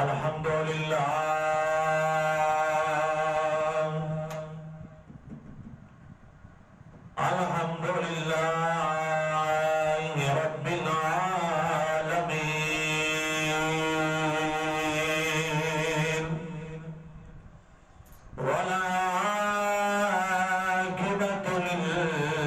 الحمدللہ الحمدللہ رب العالمین والعاقبۃ للمتقین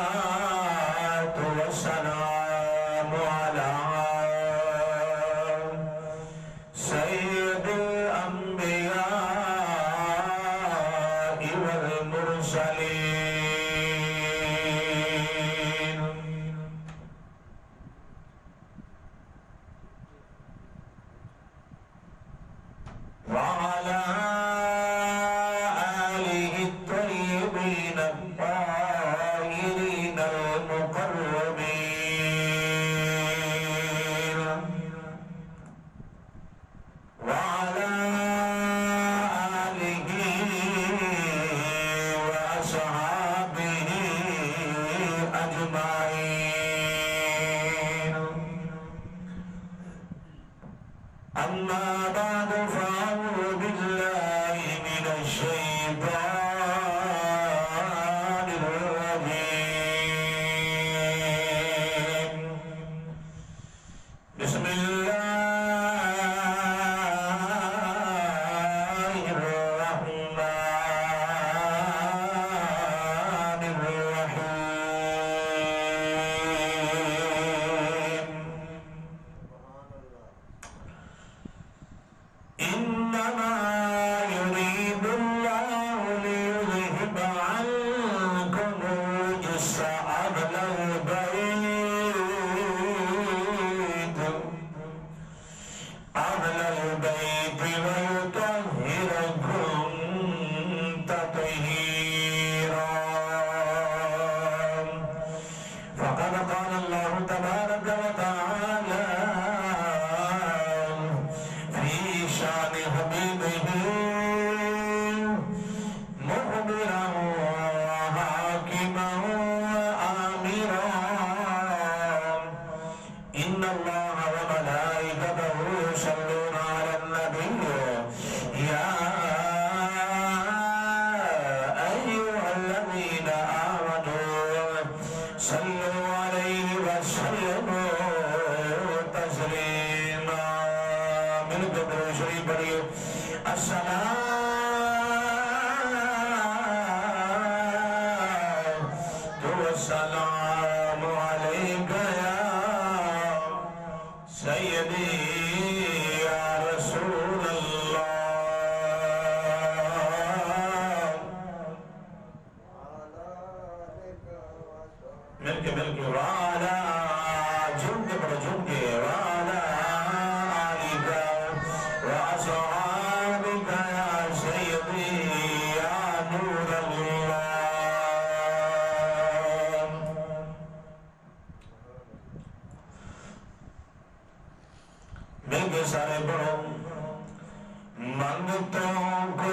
الصلاة والسلام على سيد الأنبياء والمرسلين وعلى آله الطيبين الطاهرين المقربين وعلى آله وأصحابه أجمعين أما بعد فأعوذ بالله من الشيطان الرجيم بسم الله الرحمن الرحيم إنما يريد الله ليذهب عنكم الرجس أهل البيت ويطهركم تطهيرا فقد قال الله تبارك وتعالى في شان حبيبه مخبرا وحاكما وآمرا إن الله وملائكته يصلون على النبي يا أيها الذين آمنوا صلوا عليه وسلموا تسليما من قبل شريف پڑھیے الصلاة والسلام عليك يا سيدي يا رسول الله مل کے وعلى جنگ پر جنگ وعلى آلك وأصحابك يا سيدي يا نور الله مل کے سارے پڑھو منگتوں کو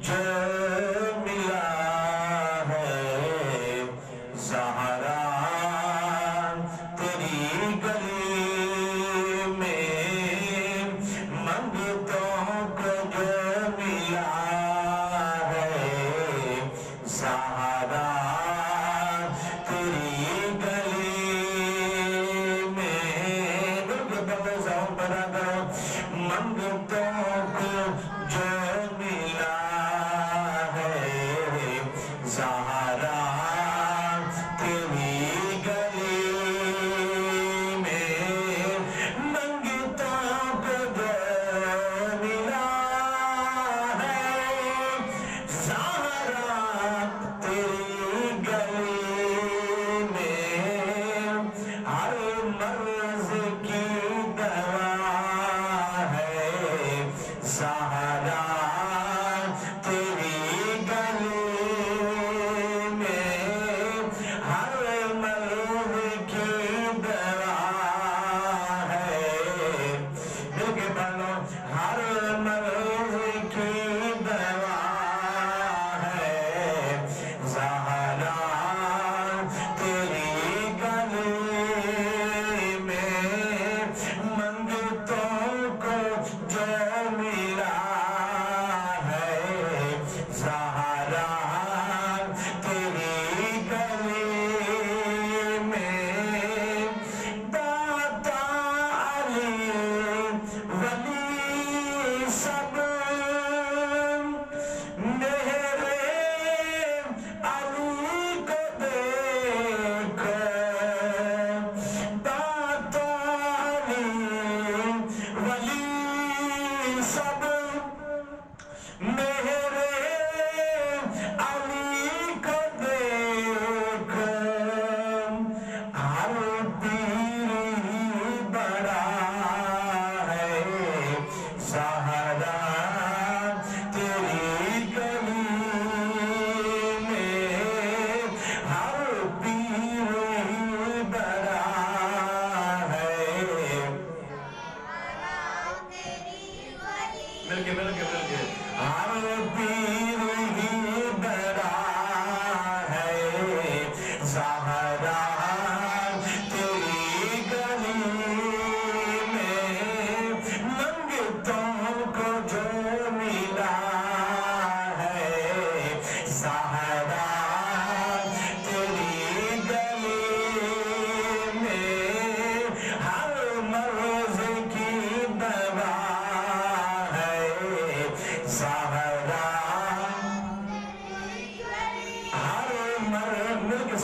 جو ملا ہے زہرا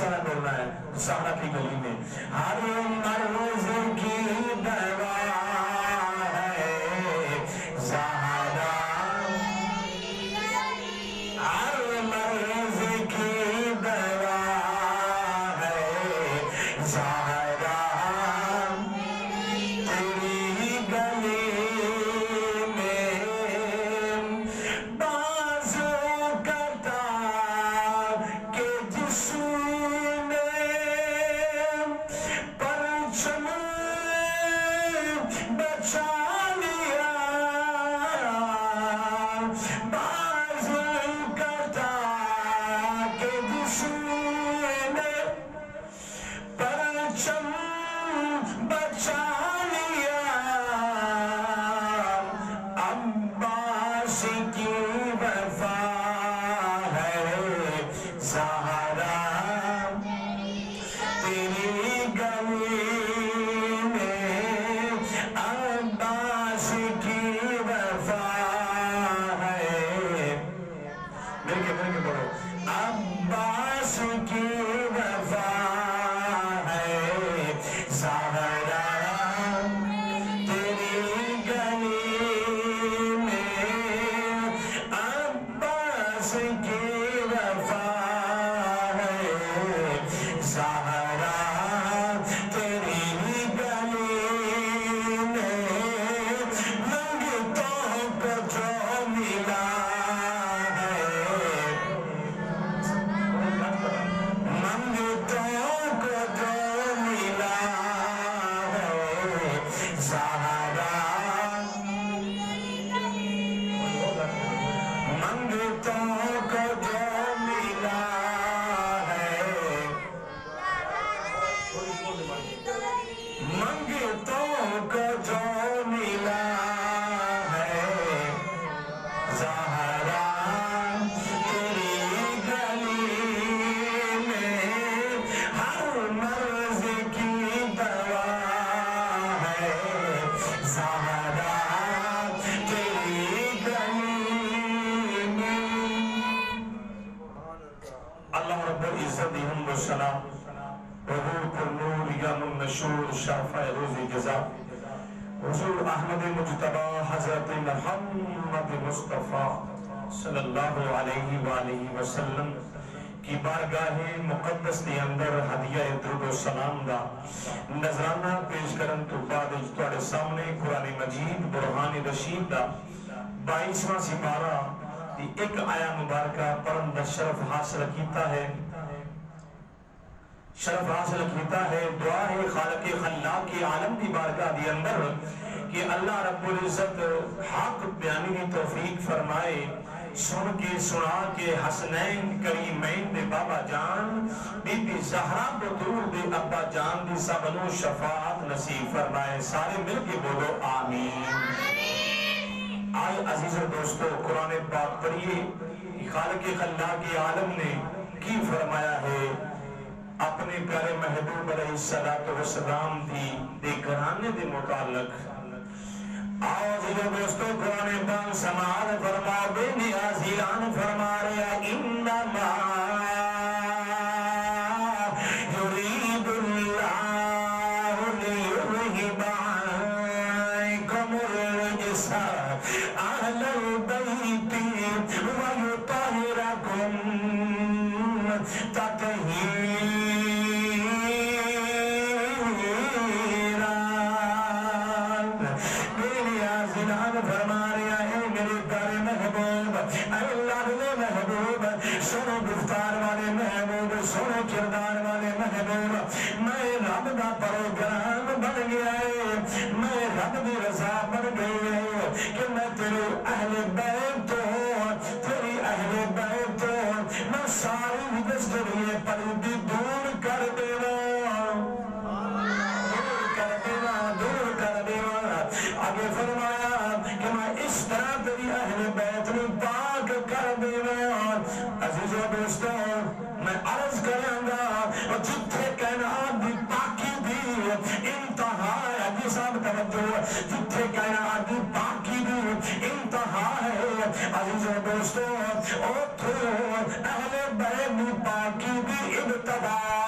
سارا بولنا ہے سہارا کی گلی میں ہر مرض کی دوا ہے زہرا ہر مرض کی دوا ہے زہرا تیری گلی شرف روز جزا حضور احمد مجتبی حضرت محمد مصطفیٰ صلی اللہ علیہ وآلہ وسلم کی بارگاہ مقدس کے اندر ہدیہ درود و سلام دا نظرانہ پیش کرن تو بعد تواڈے سامنے قرآن مجید برہان رشید دا 22واں سپارہ دی ایک آیا مبارکہ پڑھن دا شرف حاصل کیتا ہے دعا ہے خالق خلاق کی عالم دی بارگاہ دی اندر کہ اللہ رب العزت حق بیانی کی توفیق فرمائے سن کے سنا کے حسنین کریمین دے بابا جان بی بی زہرا بطول دے ابا جان دی سبنو شفاعت نصیب فرمائے سارے مل کے بولو آمین آج عزیز و دوستو قرآن پاک پڑھئے خالق خلاق کی عالم نے کی فرمایا ہے اپنے پیارے محبوب علیہ السلام دی گھرانے دے متعلق آج جو دوستو قرآن پاک سماعت فرما بے نیازی اعلان فرما رہا انما یرید اللہ لیذہب عنکم الرجس اہل البیت ویطہرکم تطہیرا فرما رہا ہے میرے پیارے محبوب اے اللہ نے محبوب سنو گفتار والے محبوب سنو کردار والے محبوب میں رب دا پروگرام بن گیا ہے میں رب دی رضا بن گئی ہے کہ میں تیرے اہل بیت ہوں تیری اہل بیت ہوں میں ساری دستوریے پلیدی دور کر دینا آگے فرمایا کہ میں اس طرح تیری اہل بیت میں پاک کر دینا عزیز و دوستو میں عرض کروں گا اور جتھے کائنات دی پاکی دی انتہا ہے عزیز صاحب توجہ جتھے کائنات دی پاکی دی انتہا ہے عزیز و دوستو اوتھو اہل بیت دی پاکی دی ابتدا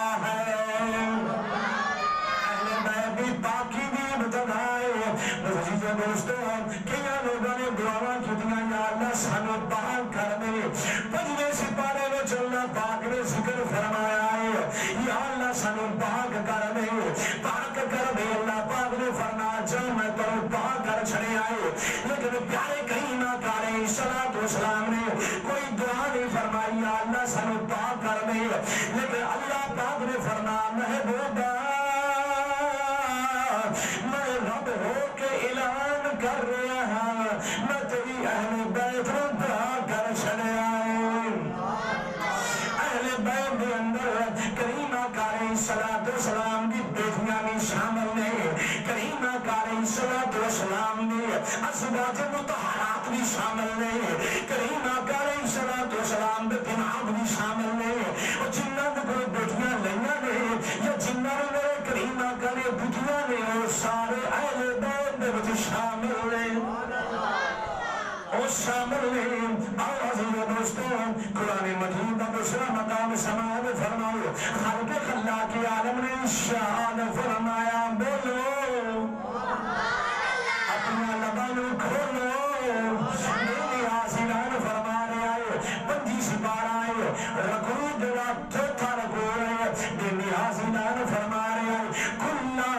دعا نہیں فرمائی یا اللہ سانو پاک کر دے، لیکن اللہ پاک نے فرمایا محبوبہ میں رب ہو کے اعلان کر رہا ہاں میں تیری اہل بیت کو دعا کر چھڑیا اہل بیت کے اندر کریمہ علیہ الصلوۃ والسلام دی بیٹیاں بھی شامل نے، کریمہ علیہ الصلوۃ والسلام دی ازواج مطہرات بھی شامل نے، کریمہ علیہ الصلوۃ والسلام دے بنات بھی شامل نے، اور جنہاں دے کوئی بیٹیاں لئیاں نے یا جنہاں نے میرے کریمہ علیہ بیٹیاں نے وہ سارے اہل بیت دے وچ شامل نے، وہ شامل نے۔ اور عزیز دوستوں قرآن مجید کا دوسرا مقام سماعت فرماؤ، خالق خلاق عالم نے ارشاد فرمایا بولو اپنا لبانو کھولو، میری آسیران فرما رہے آئے 25 سپارہ آئے رکھو جڑا چوتھا رکھو رہے میری آسیران فرما رہے آئے کلہ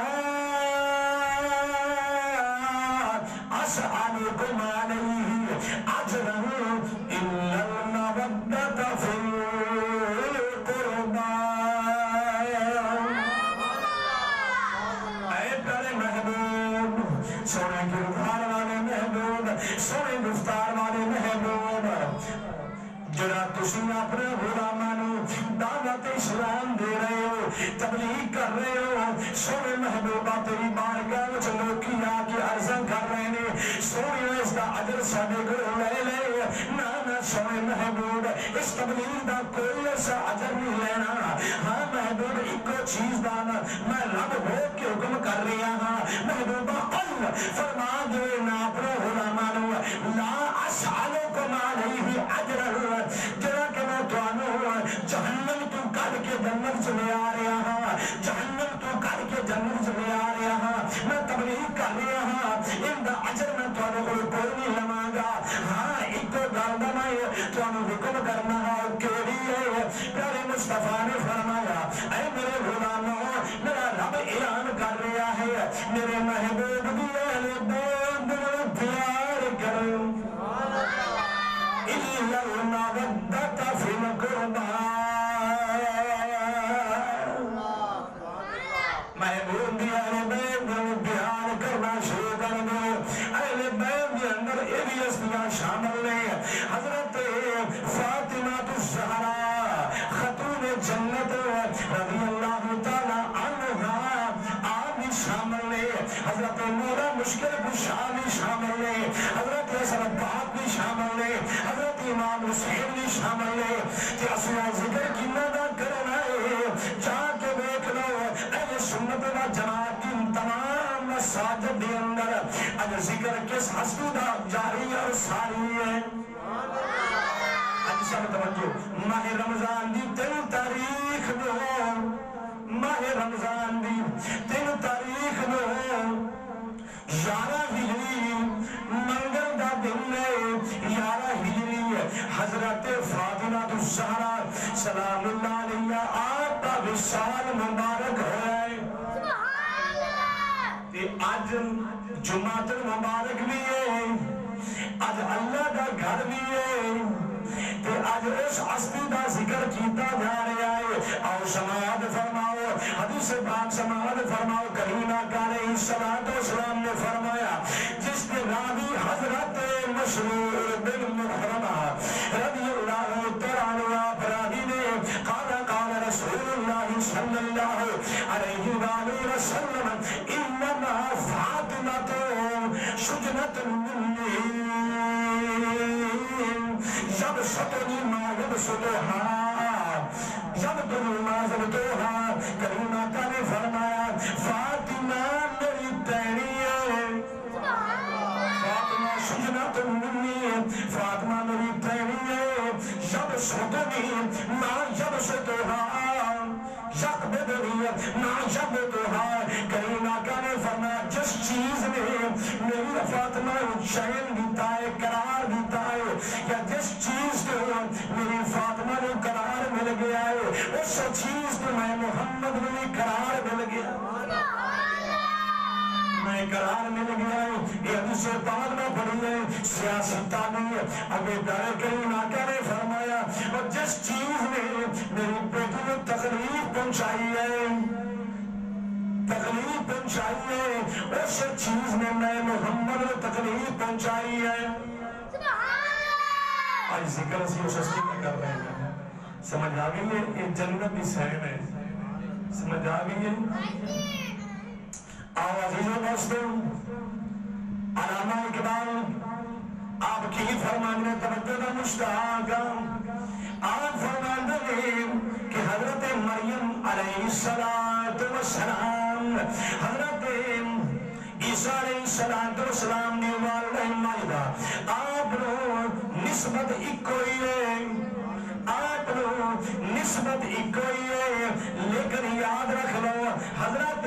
اسألکم علیہ اجرا الا المودۃ فی القربى۔ اے پیارے محبوب، سونے کردار والے محبوب، سونے گفتار والے محبوب، جڑا تسی اپنے غلاماں نوں دعوت اسلام دے رہے ہو، تبلیغ کر رہے ہو، سونے محبوبہ تیری بارگاہ وچ لوکی آ کے عرضاں کر رہے نے سونے اس دا اجر ساڈے کولوں لے لے، نہ سونے محبوب اس تبلیغ دا کوئی ایسا اجر نہیں لینا، ہاں محبوب ایک چیز دا میں رب ہو کے حکم کر رہا ہاں محبوبہ قل فرما دے نا اپنے غلاماں نوں لا اسألکم علیہ اجرا، جڑا کہ میں تانوں جہنم تو کڈ کے جنت چ لے آ رہا ہاں، جہنم تو کڈ کے جنت چ لے آ رہا ہاں، میں تبلیغ کر رہا ہاں، ان دا اجر میں تانوں کول کوئی نہیں لواں گا، ہاں ایک گل دا میں تانوں حکم کرنا ہے کیڑی ہے، پیارے مصطفیٰ نے فرمایا اے میرے غلاموں میرا رب اعلان کر رہا ہے میرے محبوب دی اہل بیت نوں پیار کرو الا المودۃ فی القربى، محبوب دی اہل بیت نوں پیار کرنا شروع کر دو۔ اہل بیت کے اندر یہ بھی ہستیاں شامل ہیں، حضرت فاطمہ الزہرا خاتون جنت رضی اللہ تعالی عنہا آپ بھی شامل ہیں، حضرت نورہ مشکل کشا بھی شامل ہیں، حضرت حسن پاک بھی شامل ہیں، حضرت امام حسین بھی شامل ہیں، کہ اصلا ذکر کنہ دا کرنا ہے جا کے دیکھ لو اہل سنت و جماعت کی تمام مساجد دے اندر اج ذکر کس ہستی دا جاری اور ساری ہے۔ اج سب توجہ ماہ رمضان دی 3 تاریخ نو، ماہ رمضان دی 3 تاریخ نو 11 ہجری منگل دا دن ہے، 11 ہجری حضرت فاطمہ الزہرا سلام اللہ علیہ آپ کا وصال مبارک ہے۔ اج جمعۃ المبارک بھی ہے، اج اللہ کا گھر بھی ہے، تے اج اس ہستی دا ذکر کیتا جا رہا ہے۔ آؤ سماعت فرماؤ حدیث پاک سماعت فرماؤ، کریمہ علیہ الصلوۃ والسلام نے فرمایا جس کے راوی حضرت مسرور بن محرمہ رضی اللہ تعالی عنہ راوی نے قال قال رسول اللہ صلی اللہ علیہ وآلہ وسلم انما فاطمہ شجنۃ منی یبسطنی ما یبسطها یبدنی ما یبدوها، کریمہ نے فرمایا فاطمہ میری تیری ہے، فاطمہ شجنۃ منی، فاطمہ میری تیری ہے، یبسطنی ما یبسطها یقبضنی ما یقبضها، کریمہ نے فرمایا جس چیز میں میری فاطمہ چین دیتا ہے قرار دیتا ہے، یا جس چیز کو میری فاطمہ نے قرار مل گیا ہے اس چیز کو میں محمد میں قرار مل گیا۔ میں قرار مل گیا ہے. یہ حدیث پاک میں پڑھی ہے. سیاسی تابعی ابھی دار کریم آقا نے فرمایا اور جس چیز نے میری بیٹی کو تکلیف پہنچائی ہے اس چیز نے میں محمد کو تکلیف پہنچائی ہے. آج ذکر اسی اس ہستی میں کر رہے ہیں. سمجھ آ گئی ہے یہ جنت کی سین ہے. سمجھ آ گئی ہے. آو عزیزوں دوستوں علامہ اقبال آپ کی فرمانے توجہ کا مشتاق آپ فرمانے کہ حضرت مریم علیہ السلام حضرت عیسیٰ علیہ السلام نے والدہ مائدہ آپ لوگ نسبت ایک کوئی ہے. آپ لوگ نسبت ایک کوئی ہے لیکن یاد رکھ لو حضرت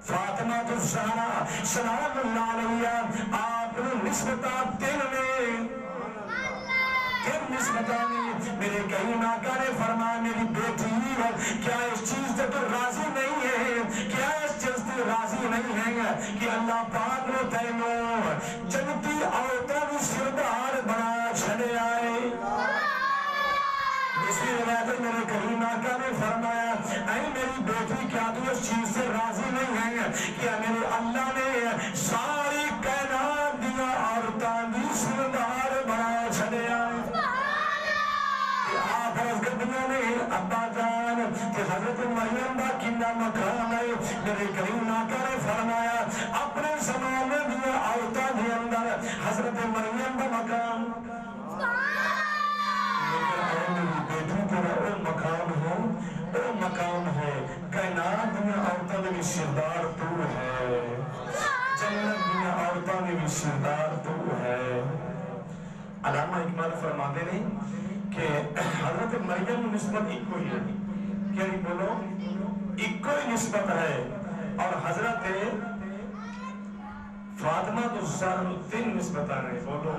فاطمہ الزہرا سلام اللہ علیہ آپ نسبت تین نسبتانی میرے کریم آقا نے فرمایا میری بیٹی کیا اس چیز سے تو راضی نہیں ہے کیا اس چیز سے راضی نہیں ہے کہ اللہ پاک نے تینوں جنتی عورتوں کی سردار بنا چلے آئے. اسی روایت میرے کریم آقا نے فرمایا اے میری بیٹی کیا تو اس چیز سے راضی نہیں ہے کیا میرے اللہ نے ساری کائنات دیا عورتوں کی سردار بنا چلے آئے. آپ حضرتوں نے ابا جان کہ حضرت مریم با کنہ مقام ہے. میرے کریم آقا نے فرمایا اپنے زمان میں دیا عورتوں کے اندر حضرت مریم با مقام مقام ہے کائنات میں عورتوں نے بھی سردار تو ہے جنت میں عورتوں نے بھی سردار تو ہے. علامہ اقبال فرماتے ہیں کہ حضرت مریم نسبت ایک کوئی ہے. کیا نہیں بولو ایک کوئی نسبت ہے اور حضرت فاطمہ الزہرا تین نسبتاں ہیں. بولو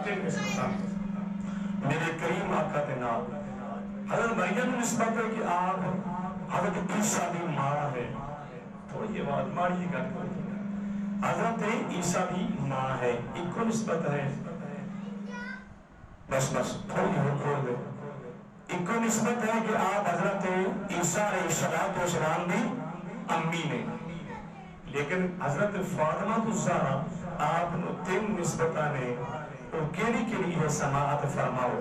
تین نسبتاں میرے کریم آقا کے نام. حضرت مریم نسبت ہے کہ آپ حضرت عیسیٰ کی ماں ہے. تھوڑی یہ بات ماری گل کرتی ہے. حضرت عیسیٰ کی ماں ہے ایک کو نسبت ہے. بس تھوڑی ہو کھول دے. ایک کو نسبت ہے کہ آپ حضرت عیسیٰ علیہ السلام کی امی نے. لیکن حضرت فاطمہ الزہرا آپ تین نسبتاں نے کیلی کے لیے سماعت فرماؤ.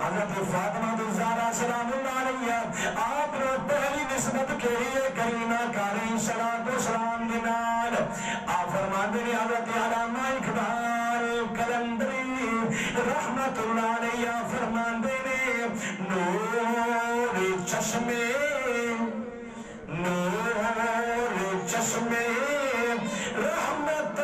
حضرت فاطمہ الزہرا سلام اللہ علیہ آپ نے پہلی نسبت کے لیے کریمہ علیہ السلام دینال آپ فرماتے ہیں حضرت علامہ اقبال کلندری رحمت اللہ علیہ فرماتے ہیں نور چشمے رحمت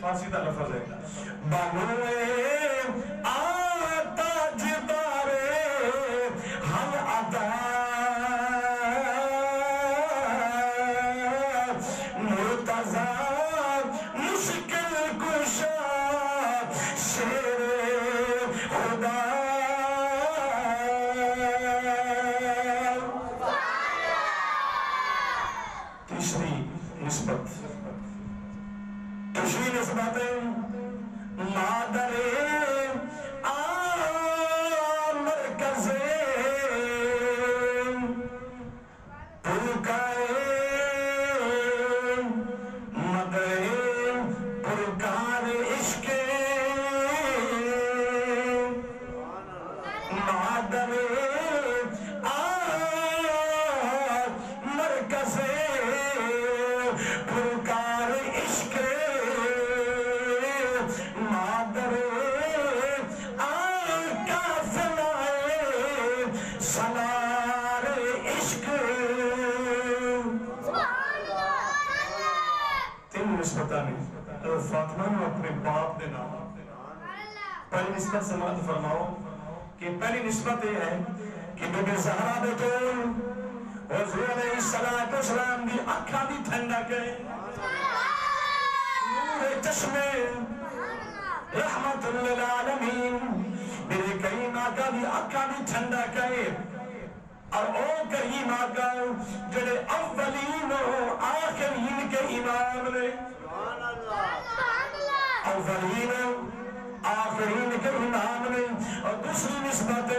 فارسی کا لفظ ہے بنوے آتا جدارے ہم آتا مرتضی مشکل کشا شیر خدا. تیسری نسبت مادر مرکز پرکائے مدر پرکار عشق مادر مرکز پرکار عشق مادر فاطمہ نے اپنے باپ دے نام پہلی نسبت سماعت فرماؤ کہ پہلی نسبت یہ ہے کہ بی بی زہرا بطول حضور علیہ السلام دی اکھا دی ٹھنڈا کے نور چشمے رحمت للعالمین میرے کریم آقا دی اکھا دی ٹھنڈا کے اور او کریم آقا جڑے اولین و آخرین کے امام نے اولین آخرین کے امام نے اور دوسری نسبت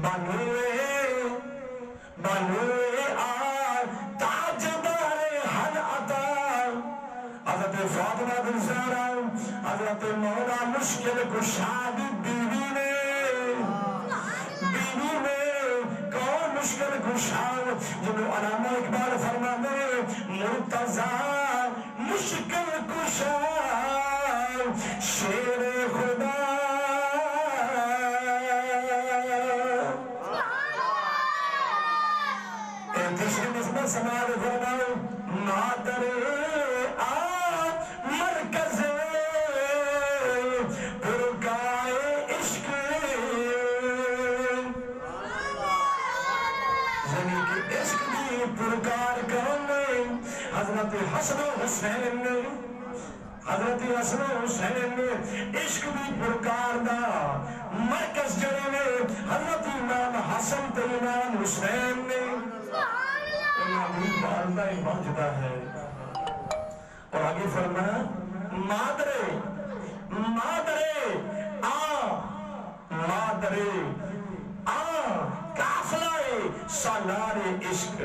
بنوے تاجدار حل عطا حضرت فاطمہ بن زہرا حضرت مولا مشکل کشاد بیوی نے کون مشکل کشاد جنہوں علامہ اقبال فرمانے مرتضی مشکل کشاد شیر خدا تیسری نسبت سماعت فرماؤ مادر مرکز پرگائے عشق یعنی کہ عشق کی پرکار کرنے حضرت حسن و حسین نے حضرت حسن و حسین نے عشق بھی پرکار دا مرکز جڑے نے حضرت امام حسن تے امام حسین نے والدہ ماجدہ ہے اور آگے فرمایا مادرے قافلہ سالار عشق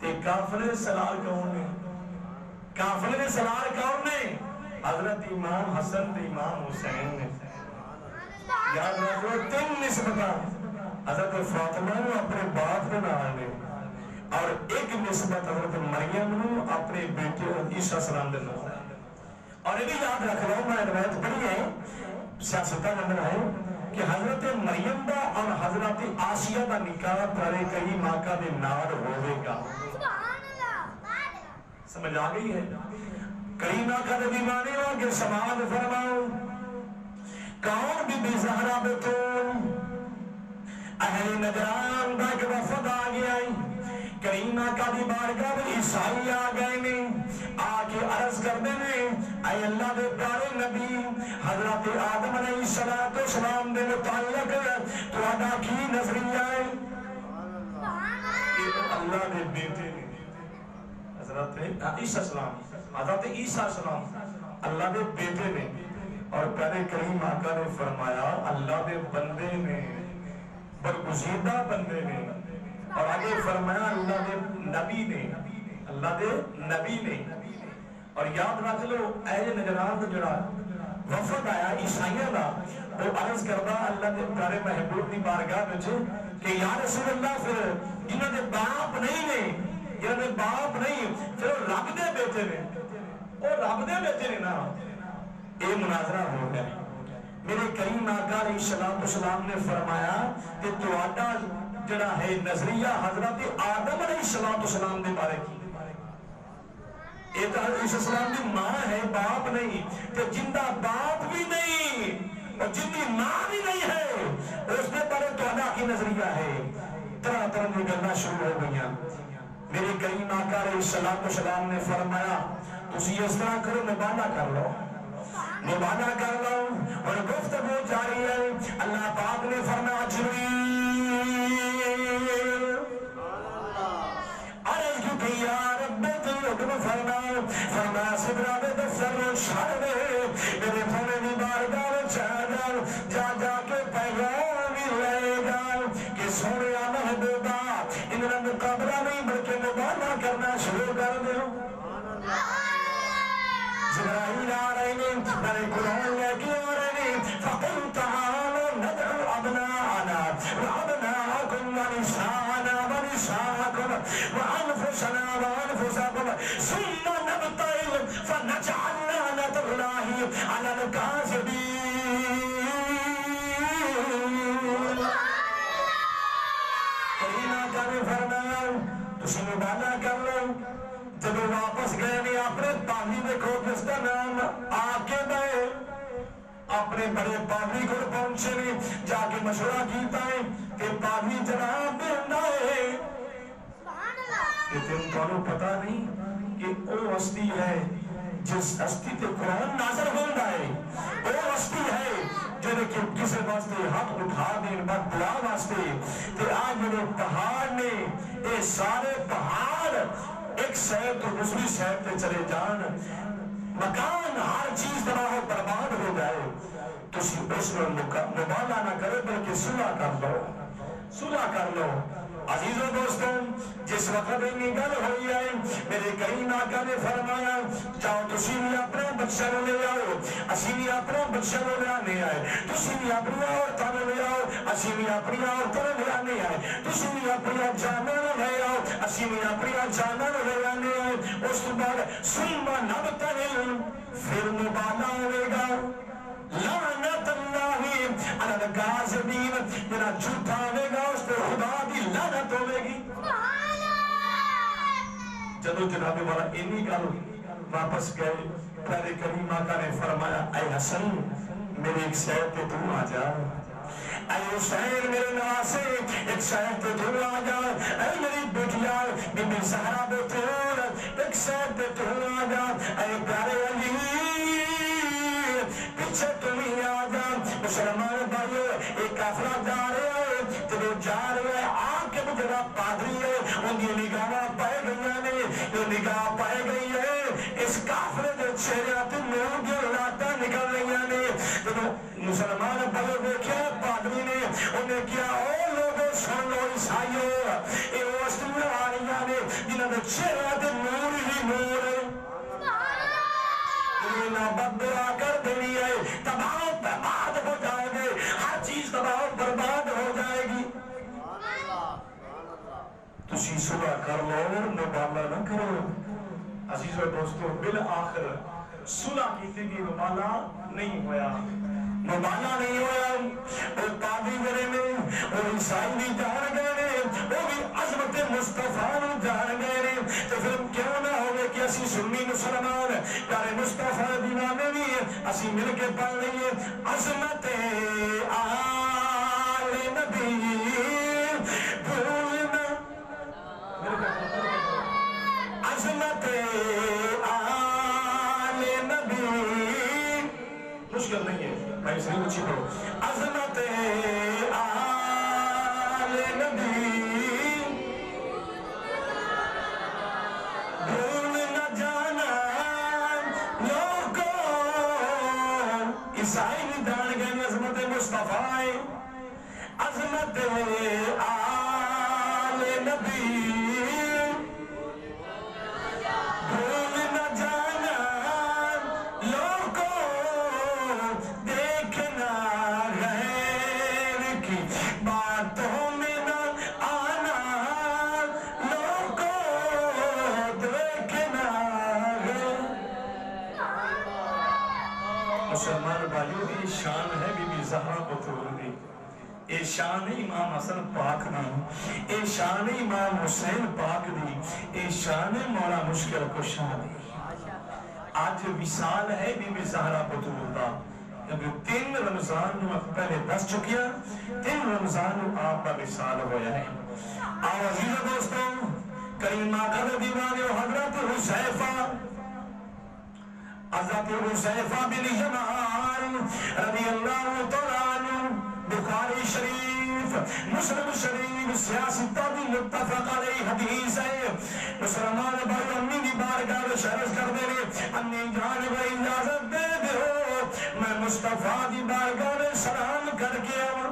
تے قافلے سالار کون نے قافلے سالار کون نے حضرت امام حسن تے امام حسین نے یاد رکھو تین نسبتاں حضرت فاطمہ نے اپنے باپ کے نام نے اور ایک نسبت حضرت مریم نے اپنے بیٹے عیسیٰ السلام دے نام اور یہ بھی یاد رکھ رہا ہوں میں روایت پڑھی ہے سیاستہ نمبر ہے کہ حضرت مریم دا اور حضرت آسیہ دا نکاح پیارے کریم آقا دے نال ہوئے گا سمجھ آ گئی ہے کریم آقا دے دیوانے ہو کہ سماعت فرماؤ کون بی بی زہرا بطول اہل نجران دا ایک وفد آ گیا کریم آقا دی بارگاہ میں عیسائی آ گئے نے آ کے عرض کردے نے اے اللہ دے پیارے نبی حضرت آدم علیہ السلام دے متعلق تہاڈا کی نظریہ ہے اللہ دے بیٹے نے حضرت عیسیٰ السلام حضرت عیسیٰ السلام اللہ دے بیٹے نے اور پیارے کریم آقا نے فرمایا اللہ دے بندے نے برگزیدہ بندے نے اور آگے فرمایا اللہ دے نبی نے اللہ دے نبی نے اور یاد رکھ لو اہل نجران دا جڑا وفد آیا عیسائیوں دا وہ عرض کردا اللہ دے پیارے محبوب دی بارگاہ وچ کہ یا رسول اللہ پھر جنہاں دے باپ نہیں نے جنہاں دے باپ نہیں پھر رب دے بیٹے نے او رب دے بیٹے نے نا یہ مناظرہ ہو گیا میرے کریم آقا علیہ السلام نے فرمایا کہ تہاڈا جڑا ہے نظریہ حضرت آدم علیہ السلام دے بارے کی ایک علیہ السلام دی ماں ہے باپ نہیں کہ جن دا باپ بھی نہیں اور جن دی ماں بھی نہیں ہے اس نے بارے تہاڈا کی نظریہ ہے طرح طرح کی گلاں شروع ہو گئیاں میرے کریم آقا علیہ السلام نے فرمایا تسی اس طرح کرو مبالغہ کر لو مبالغہ کر لو اور گفتگو جاری ہے اللہ پاک نے فرمایا جبریل عرض کی یا رب تو حکم فرمایا سدرا دے دفتر چھڑ دے میرے پھولے دی بارگاہ جا جا کے پیغام لے گا کہ سونے محبوبہ انہاں مقابلہ نہیں بلکہ مبالغہ کرنا شروع کر دو جبرائیل آ رہے ہیں میرے قرآن لے کے آ رہے ہیں فقل تعالوا ندعو ابناءنا وابناءکم ونساءنا ونساءکم وانفسنا وانفسکم ثم نبتهل فنجعل لعنة الله على الكاذبين کریم آقا نے فرمایا تسی مبالغہ کر لو جب واپس گئے نے اپنے اپنے بڑے پادری کو پہنچے نے جا کے مشورہ کیتا ہے کہ پادری جناب دینا ہے کہ تم کو پتا نہیں کہ وہ ہستی ہے جس ہستی تے قرآن نازل ہوتا ہے، وہ ہستی ہے جنہیں کہ کسی واسطے حق اٹھا دیں بات بلا واسطے تے آج میرے پہاڑ نے اے سارے پہاڑ ایک شہر تو دوسری شہر تے چلے جان، مکان ہر چیز تباہ و برباد ہو جائے، تسی اس میں مبالغہ نہ کرے بلکہ صلح کر لو، صلح کر لو۔ عزیزوں دوستوں، جس وقت انی گل ہوئی ہے میرے کریم آقا نے فرمایا جاؤ تسی بھی اپنے بچے کو لے آؤ، اسی بھی اپنے بچے کو لے آنے آئے، تسی بھی اپنی عورتوں کو لے آؤ، اسی بھی اپنی عورتوں کو لے آنے آئے، تسی بھی اپنی جانوں کو لے آؤ، اسی بھی اپنی جانوں کو لے آنے آئے۔ اس کے بعد سلما نبتہل پھر مبالغہ ہوئے گا، لعنت اللہ علی الکاذبین، میرا جھوٹا ہوئے گا اس پر خدا دی لعنت ہوئے گی۔ جدو جناب والا انی گل واپس گئے، پیارے کریم آقا نے فرمایا اے حسن میرے ایک شہر پہ تو آ جا، اے حسین میرے نواسے ایک شہر پہ تو آ جا، اے میری بیٹیا بی بی زہرا بطول ایک شہر پہ تو آ جا، اے پیارے علی پیچھے تمہیں آ جا۔ مسلمان بھائیو ایک کافرہ جا رہے ہیں جب جا رہے ہیں آن کے مجھے پادری ہے ان کی نگاہ پائے گئی نے، جو نگاہ پائے گئی ہے اس کافرے کے چہرے نور کی لاٹاں نکل رہی نے۔ جب مسلمان بھائیو دیکھے پادری نے انہیں کیا او لوگوں سن لو عیسائیو، یہ وہ اسٹوڈ آ رہی نے جنہوں نے چہرے نور ہی نور ہے، انہیں بدبرا کر دینی ہے، تباہ برباد ہو جائے گے، ہر چیز تباہ برباد ہو جائے گی۔ تسی صلح کر لو، مبالغہ نہ کرو۔ عزیزو دوستو بالآخر صلح کی تھی، مبالغہ نہیں ہویا، مبالغہ نہیں ہویا۔ وہ پادری گرے میں وہ عیسائی بھی جان گئے نے، وہ بھی عظمت مصطفیٰ نو جان گئے نے، تو پھر کیوں نہ ہوگے کہ اسی سنی مسلمان پیارے مصطفیٰ دیوانے بھی اسی مل کے پڑھ رہی ہے عظمت آل نبی بھولنا، عظمت آل نبی، مشکل نہیں ہے بھائی صحیح اچھی پڑھو، عظمت آل نبی بھول نہ جانا لوگوں، عیسائی بھی جان گئے عظمت مصطفیٰ، عظمت آل نبی بھول نہ جانا لوگوں، دیکھنا غیر کی باتوں میں نہ آنا لوگوں، دیکھنا غیر۔ مسلمان بھائیوں کی شان ہے بی بی زہرا بطول دی، اے شان امام حسن پاک دی، اے شان امام حسین پاک دی، اے شان مولا مشکل کشا دی۔ آج وصال ہے بی بی زہرا بطول دا، جب 3 رمضان نو پہلے دس چکیا، 3 رمضان نو آپ کا وصال ہویا ہے۔ آو عزیز دوستوں، کریم آقا نے دیوانے حضرت حذیفہ، حضرت حذیفہ بن یمان رضی اللہ تعالیٰ عنہ، بخاری شریف مسلم شریف سیاستہ بھی متفق علیہ حدیث ہے۔ مسلمان بھائی امی کی بارگاہ میں شرط کر دے رہے، امی جان میں اجازت دے دو میں مصطفیٰ کی بارگاہ میں سلام کر کے آؤں،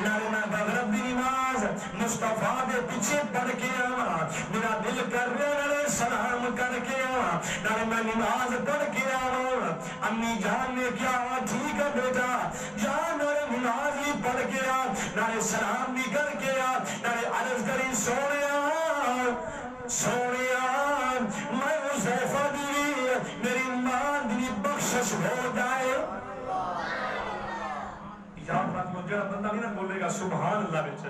نارے میں بغرب دی نماز مصطفیٰ دے پیچھے پڑھ کے آؤں، میرا دل کر رہے سلام کر کے آؤں، نارے میں نماز پڑھ کے آؤں۔ امی جان نے کیا ٹھیک ہے بیٹا جان، نارے نماز ہی پڑھ کے آ، نارے سلام بھی کر کے آ، نارے عرض کری سونیا سونیا میں حذیفہ دی میری ماں دی بخشش ہو جائے۔ یاد رکھ لو جڑا بندہ نہیں نہ بولے گا سبحان اللہ وچ،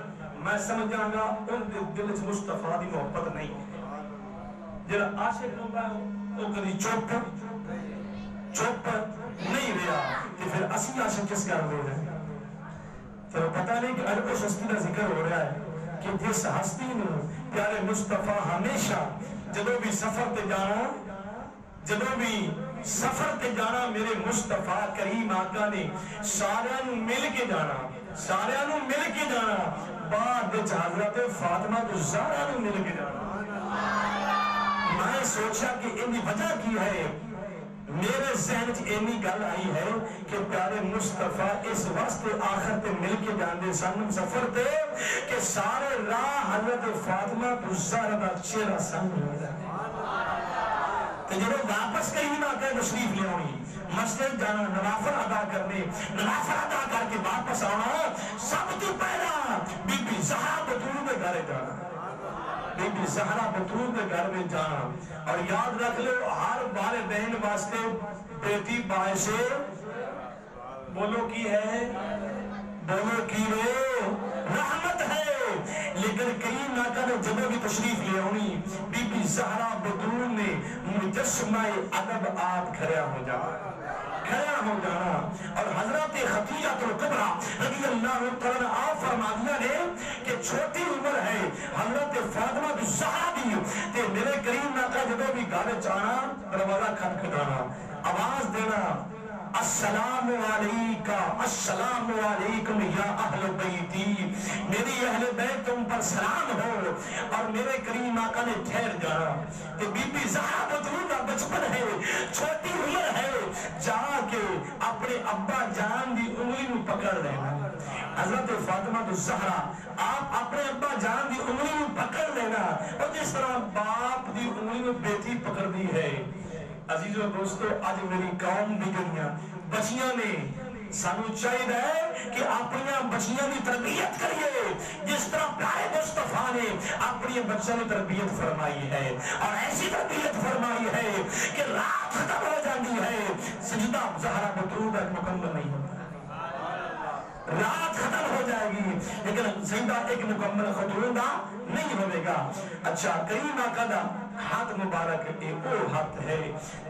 میں سمجھ جاؤں گا ان دے دل وچ مصطفیٰ دی محبت نہیں ہے۔ جڑا عاشق ہوندا ہے وہ کبھی چپ چپ نہیں رہا کہ پھر اسی عاشق کس کر رہے ہیں. پھر پتہ نہیں کہ ارب اس ہستی کا ذکر ہو رہا ہے کہ جس ہستی نے پیارے مصطفیٰ ہمیشہ جدوں بھی سفر تے جانا جدوں بھی سفر تے جانا میرے مصطفیٰ کریم آقا نے سارے مل کے جانا بعد حضرت فاطمہ تو زہرا نے مل کے جانا. میں سوچا کہ ان وجہ کی ہے. میرے ذہن اینی گل آئی ہے کہ پیارے مصطفیٰ اس واسطے آخر تے مل کے جاندے سن سفر تے کہ سارے راہ حضرت فاطمہ تو زہرا دا چہرہ سامنے ہو جائے. جب واپس کریم آقا تشریف لے آنی مسجد جانا نوافل ادا کرنے نوافل ادا کر کے واپس آنا سب تو پہلا بی بی زہرا بطول کے گھر جانا بی بی زہرا بطول کے گھر میں جانا. اور یاد رکھ لو ہر والدین واسطے بیٹی باعث بولو کی ہے رحمت ہے. لیکن کریم آقا نے جب بھی تشریف لے آنی بی بی زہرا بطول نے مجسمہ ادب آپ کھڑا ہو جانا اور حضرت خدیجہ الکبریٰ رضی اللہ تعالیٰ آپ فرمانیاں نے کہ چھوٹی عمر ہے حضرت فاطمہ زہرا بھی تے میرے کریم آقا جب بھی گھر جانا دروازہ کھٹکھٹانا آواز دینا السلام علیکم یا اہل بیتی میری اہل بیت تم پر سلام ہو. اور میرے کریم آقا نے ٹھہر جانا کہ بی بی زہرا بطول کا بچپن ہے چھوٹی عمر ہے جا کے اپنے ابا جان دی انگلی میں پکڑ لینا. حضرت فاطمہ زہرا آپ اپنے ابا جان دی انگلی میں پکڑ لینا اور جس طرح باپ دی انگلی میں بیٹی پکڑ دی ہے. عزیزو دوستو آج میری قوم بگڑیاں بچیاں نے سانو چاہیے کہ اپنی بچیاں کی تربیت کریے جس طرح پیارے مصطفیٰ نے اپنی بچوں کی تربیت فرمائی ہے. اور ایسی تربیت فرمائی ہے کہ رات ختم ہو جاتی ہے سجدہ زہرا بطول تک مکمل نہیں ہوتا. رات ختم ہو جائے گی لیکن سجدہ ایک مکمل خطول دا نہیں ہوئے گا. اچھا کریم آقا دا ہاتھ مبارک ایک وہ ہاتھ ہے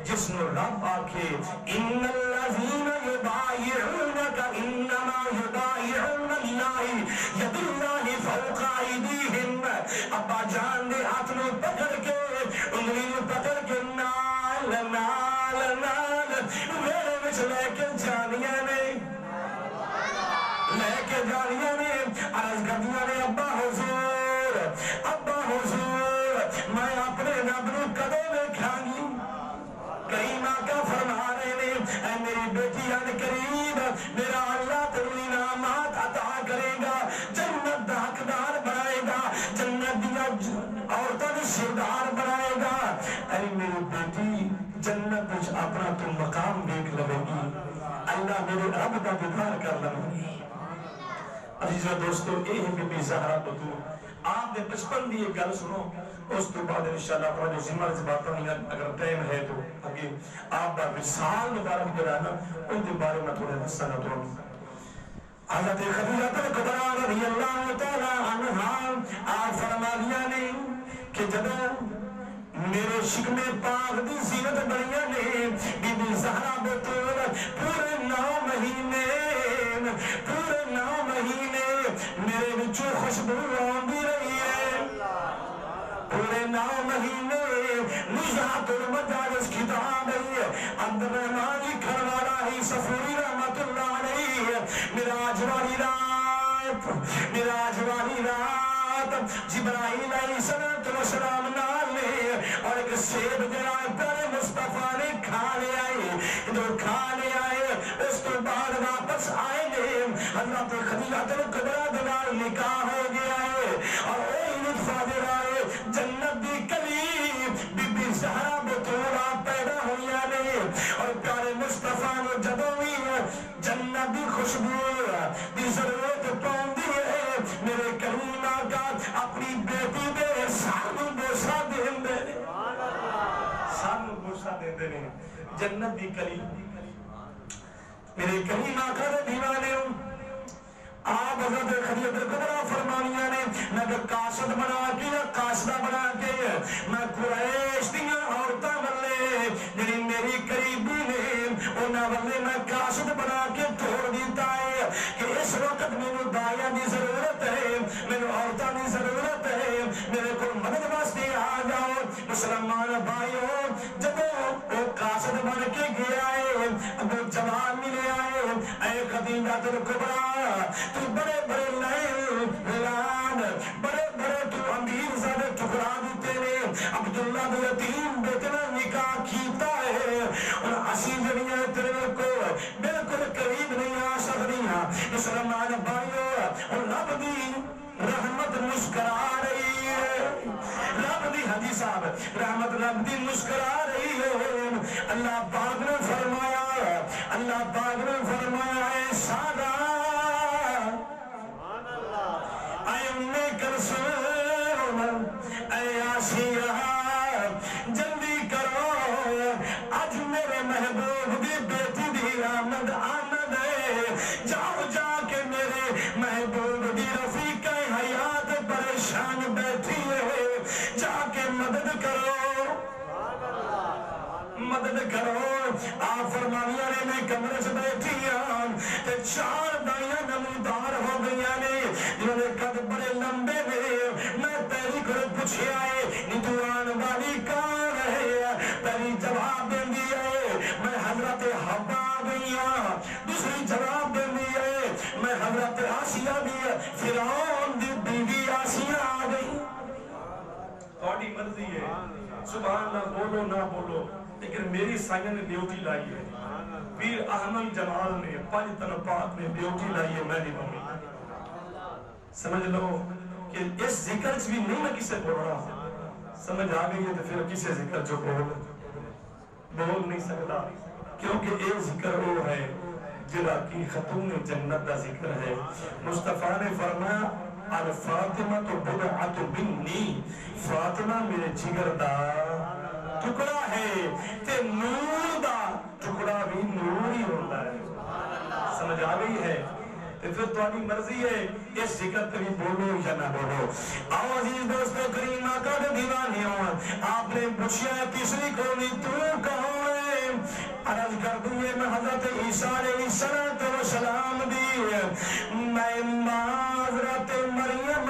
جس نے رب آکھے ان الذین یبایعونک انما یبایعون اللہ ید اللہ فوق ایدیہم. ابا جان دے ہاتھ میں پکڑ کے انگلی میں پکڑ کے نال نال نال میرے وچ لے کے جانیاں نے عرض کردیاں نے ابا حضور میں اپنے رب نو کدے ویکھاں گی. کریم آقا فرما رہے نے اے میری بیٹی ان قریب میرا اللہ تینوں انعامات عطا کرے گا جنت دا حقدار بنائے گا جنت دیا عورتوں نے سردار بنائے گا. اے میری بیٹی جنت وچ اپنا تو مقام دیکھ لے گی اللہ میرے رب دا دیدار کر لے گی. عزیزو دوستو اے ہے بی بی زہرا بطول. آپ نے بچپن دی ایک گل سنو اس تو بعد انشاءاللہ تمہیں ذمہ سے باتوں نہیں اگر ٹائم ہے تو آگے آپ کا وصال مبارک جو ہے نا ان کے بارے میں تھوڑے حصہ تو حضرت خدیجہ الکبریٰ رضی اللہ تعالی عنہا آپ فرما دیا نے کہ جب میرے شکم پاک دی زینت بڑیاں نے بی بی زہرا بطول پورے 9 مہینے میرے بچوں خوشبو آندی رہی ہے. پورے 9 مہینے نزہت المجالس کتاب ہے عبد الرحمن کھروالا ہی صفوری رحمت اللہ علیہ معراج والی رات جبرائیل علیہ السلام نال نے اور ایک سیب جرا پیارے مصطفیٰ نے کھا لے آئے اس تو بعد واپس آئے نے حضرت خدیجہ الکبریٰ دلال نکاح ہو گیا ہے اور وہی لطفہ دے رہا ہے جنت دی کلی بی بی زہرا بطول پیدا ہوئی نے اور پیارے مصطفیٰ نے جدوں بھی جنت دی خوشبو دی ضرورت پاؤندی ہے میرے کریم آقا اپنی بیٹی دے سانو بوسا دے دے جنت دی کلی میرے کریم آقا دے دیوانے ہوں. آپ حضرت خدیجہ الکبریٰ فرمانیاں نے میں قاصد بنا کے قاصدہ بنا کے میں قریش دیاں عورتاں بلے جنہیں میری قریبی نے انہاں والے میں قاصد بنا کے چھوڑ دیتا ہے کہ اس وقت میں داعیاں دی ضرورت ہے، میرے عورتاں دی ضرورت ہے، میرے کو مدد واسطے آ جاؤ۔ مسلمان بھائیوں، جب وہ قاصد بن کے گیا ہے، اب جوان ملے آئے، اے خدیجہ الکبریٰ، تو بڑے بڑے لان بڑے بڑے تو امیر زیادہ ٹکرا دیتے نے، عبداللہ بن یتیم بیٹے نے نکاح کیتا ہے، اور اسی جڑیاں تیرے کو بالکل قریب نہیں آ سکتی۔ مسلمان بھائیو، اور رب دی رحمت مسکرا رہی ہے، رب دی حدیث صاحب رحمت رب دی مسکرا رہی ہے۔ اللہ پاک نے فرمایا، اللہ پاک نے فرمایا اے سادہ اے ام کلثوم اے آسیہ، جلدی کرو، آج میرے محبوب دی بیٹی دی آمد آمد ہے، جاؤ جا کے میرے محبوب دی رفیق حیات پریشان بیٹھی ہے، جا کے مدد کرو، مدد کرو۔ آپ فرمانیاں نے میں کمرے سے بیٹھی ہوں، تے چار دائیاں نمودار ہو گئیاں نے، جنہوں نے قد بڑے لمبے نے، میں پہلی کو پوچھیا ہے ندوان والی کون ہے، پہلی جواب دیں دی ہے میں حضرت حوا گئی ہوں، دوسری جواب دیں دی ہے میں حضرت آسیہ بھی ہے، فرعون دی بیوی آسیہ آ گئی۔ تھوڑی مرضی ہے، سبحان اللہ بولو نہ بولو، لیکن میری سائن نے ڈیوٹی لائی ہے، پیر احمد جمال نے پانچ تنفات میں ڈیوٹی لائی ہے، میں نہیں بولوں۔ سمجھ لو کہ اس ذکر بھی نہیں میں کسے بول رہا ہوں، سمجھ آ گئی ہے تو پھر کسے ذکر جو بول نہیں سکتا، کیونکہ یہ ذکر وہ ہے جڑا کی خاتون جنت دا ذکر ہے۔ مصطفیٰ نے فرمایا الفاطمہ تو بضعۃ منی، فاطمہ میرے جگر دا ٹکڑا ہے، تے نور دا ٹکڑا بھی نور ہی ہوتا ہے۔ سمجھ آ گئی ہے؟ پھر تمہاری مرضی ہے اس ذکر پہ بھی بولو یا نہ بولو۔ آؤ عزیز دوستو، کریم آقا کے دیوانے ہوں، آپ نے پوچھا تیسری قومی تو کہوں ہے، عرض کر دیئے میں حضرت عیسیٰ علیہ السلام دی، میں حضرت مریم،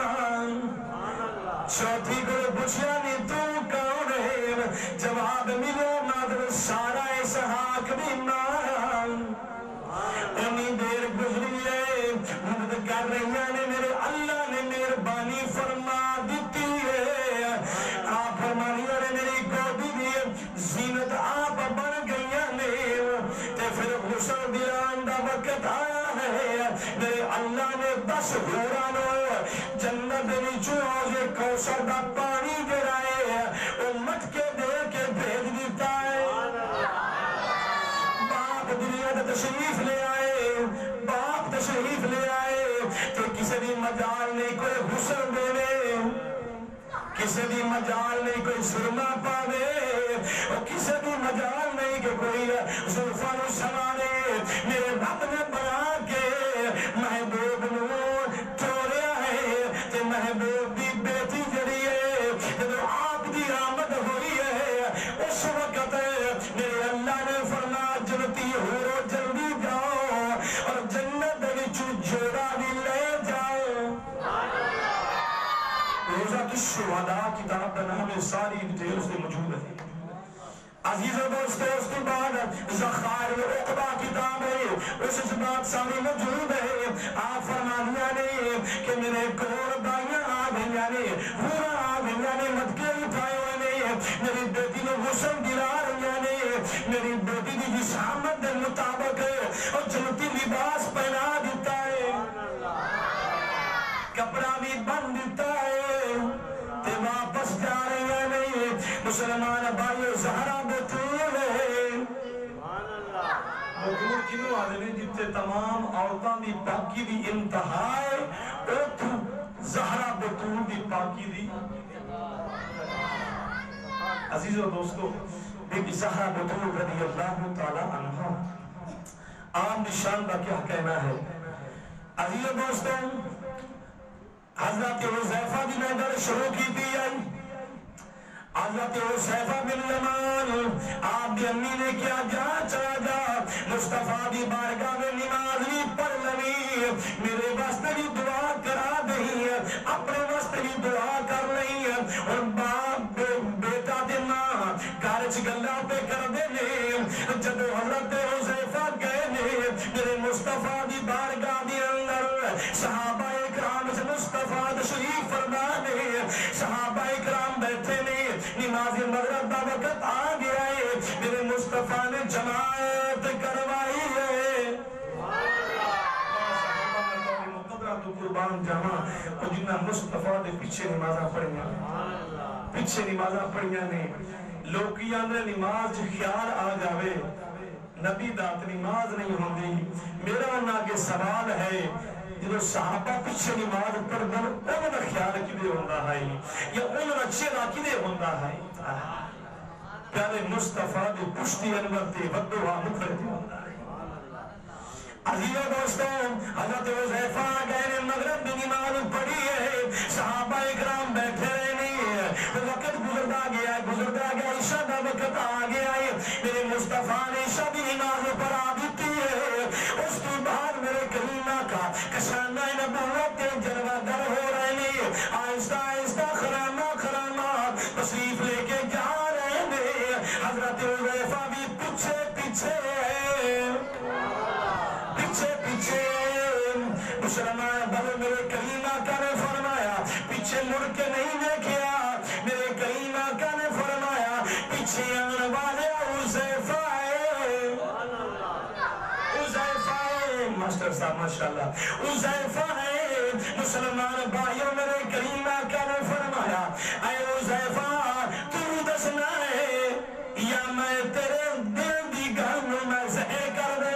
چوتھی کو پوچھا نہیں تو کون ہے، جواب ملو نادر سارا اسحاق بھی مان، انی دیر گزری ہے، مدد کر رہی نے، میرے اللہ نے مہربانی فرما دیتی ہے، آپ فرمانیوں نے میری گودی دی زینت آپ بن گئی نے، تے پھر غسل دلان دا وقت آیا ہے، میرے اللہ نے 10 حورانو جنت نیچو آگے کوثر دا پانی دے رہے ہیں، امت کے دے کے بھیج دیتا ہے۔ باپ دنیا دا تشریف لے آئے، باپ تشریف لے آئے، تو کسی بھی مجال نہیں کوئی حسن دے لے، کسی بھی مجال نہیں کوئی سرما پاوے، اور کسی بھی مجال نہیں کہ کوئی زلفان و سمانے، میرے رب نے بنا کے محبوب نو توڑیا ہے، تے محبوب دی بیٹی جڑی ہے، جب آپ دی آمد ہوئی ہے، اس وقت میرے اللہ نے فرمایا جنتی ہورو جلدی جاؤ، اور جنت وچوں جوڑا بھی لے جاؤ۔ روزہ کی شہداء کتاب کا نام ہے، ساری ڈیٹیل سے موجود ہے۔ عزیز و دوستو، اس کے بعد زخائر عقبہ کتاب ہے، اس بات سامنے موجود ہے۔ آپ فرمانیاں نے کہ میرے کور دائیاں آ گئیاں نے، ہورا آ گئیاں نے، مدکے اٹھائے ہوئے نے، میری بیٹی نے غسل دلا رہیاں نے، میری بیٹی دی جسامت دے مطابق اور جنتی لباس پہنا دیتا ہے، کپڑا بھی بن دیتا ہے، تے واپس جا رہی نہیں۔ مسلمان بھائیو، زہرا بطول ہے، بطول کنوں آدھے نے جتے تمام عورتاں دی پاکی دی انتہا ہے، اوتھو زہرا بطول دی پاکی دی۔ عزیز و دوستو، بی زہرا بطول رضی اللہ تعالی عنہ، عام نشان کا کیا کہنا ہے؟ عزیز و دوستو، حضرت حذیفہ دی نظر شروع کی تھی آئی، حضرت حذیفہ بن یمان آپ دی امی نے کیا چاہا مصطفیٰ دی بارگاہ میں نماز بھی پڑھ لگی میرے واسطے بھی دعا کرا دہی اپنے واسطے بھی دعا کر لئی اور باپ بیٹا دے ماں کارچ گلہ پہ کر دے لے جب حضرت حذیفہ گئے لے میرے مصطفیٰ دی بارگاہ دی اندر صحابہ اکرام سے مصطفیٰ تشریف فرما دے صحابہ اکرام بیٹھے نے نماز مغرب کا وقت آ گیا ہے میرے مصطفیٰ نے جماعت کروائی ہے قربان جاواں اور جنہ مصطفیٰ دے پیچھے نمازاں پڑھیاں نے لوگ کی آنے نماز خیال آ جاوے نبی دات نماز نہیں ہوندی میرا انہاں کے سوال ہے جنہوں صحابہ پیچھے نماز پڑھ دن انہوں نے خیال کدے ہوندہ ہے یا انہوں نے چیرہ کدے ہوندہ ہے پیارے مصطفیٰ دے پشتی انور دے ودوہا مکھر دے ہوندہ ہے عزیز دوستوں حضرت حذیفہ گئے نے مغرب دی نماز پڑھی ہے صحابہ اکرام بیٹھے رہنے وقت گزردا گیا عشاء دا وقت آ گیا ہے میرے مصطفیٰ نے عشاء دی نماز پڑھا دیتی ہے اس کے بعد میرے کریمہ کا کشانہ نبوت جلوہ در ہو رہے ہیں آہستہ آہستہ خرامہ تشریف لے کے جا رہے ہیں حضرت حذیفہ بھی پیچھے مسلمان بھلے میرے کریمہ کا نے فرمایا پیچھے مڑ کے نہیں دیکھیا میرے کریمہ کا نے فرمایا پیچھے آنے والے حذیفہ ماسٹر صاحب ماشاءاللہ حذیفہ ہے مسلمان بھائیوں میرے کریمہ کا نے فرمایا اے حذیفہ تو دسنا ہے یا میں تیرے دل دی گل میں ظاہر کر دے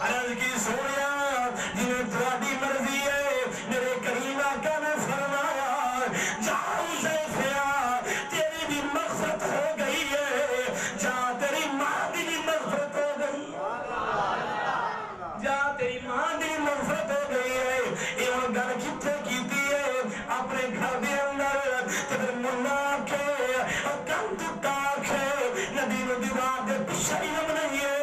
عرض کی سونیا جنہیں تھوڑی مرضی ہے میرے کریمہ کا نے فرمایا جا حذیفہ تیری بھی مغفرت ہو گئی ہے جا تیری ماں دی بھی مغفرت ہو گئی جا تیری ماں دی مغفرت ہو گئی ہے یہ اور گھر کتے کیتی ہے اپنے گھر دے اندر تیرے منا کے کم تکا کے نبی نو دیوار دے پشائی ہم نہیں ہے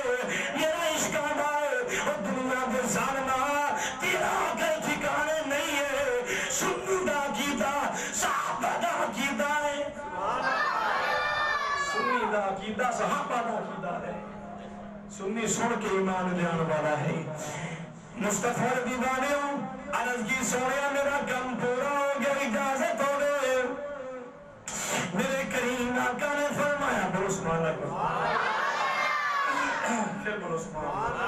میرا عشق آدھا ہے اور دنیا دے ظالمہ تیرا کئی ٹھکانے نہیں ہے سنی دا کیتا صحابہ دا کیتا ہے سنی دا کیتا صحابہ دا کیتا ہے سنی سن کے ایمان لیان والا ہے مصطفیٰ دیوانے ہوں عرض کی سونیا میرا کم پورا ہو گیا اجازت ہو گئے میرے کریم آقا نے فرمایا بروس مانا کر پھر بروس مانا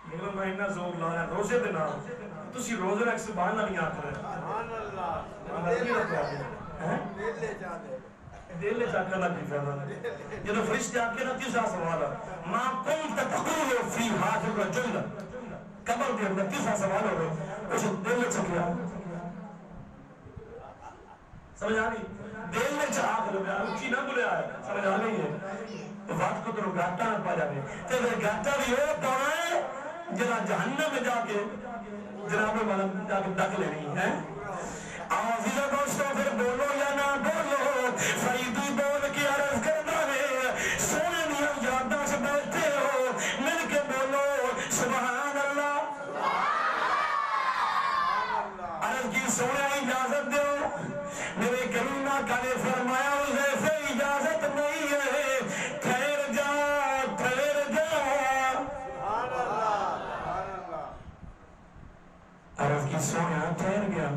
میرا مہینہ زور لانا روزے دے نام تسی روزے رکھ سبحان اللہ نہیں آتا رہے دل لے جا کر لگی فرمانا یہ تو فرشتے آکے نا تیسا سوالا ما کنت تقول فی حاجر رجل قبر دے اندر تیسا سوالا ہوئے اسے دل لے چکیا سمجھ آنی دل لے چاہ کر لگیا اچھی نہ بلے آئے سمجھ آنی ہے وقت کو تو گاٹا نہ پا جانے تیرے گاٹا بھی ہو پانا ہے جنا جہنم میں جا کے جناب والا جا کے ڈک لینی ہے عزیزہ دوستوں پھر بولو یا نہ بولو فریدی بول کے عرض کرنا ہے سونے دیا یادہ سے بیٹھے ہو مل کے بولو سبحان اللہ عرض کی سونے اجازت دو میرے کریمہ کا نے فرمایا حذیفہ اجازت نہیں ہے ٹھہر جا عرض کی سونے ٹھہر گیا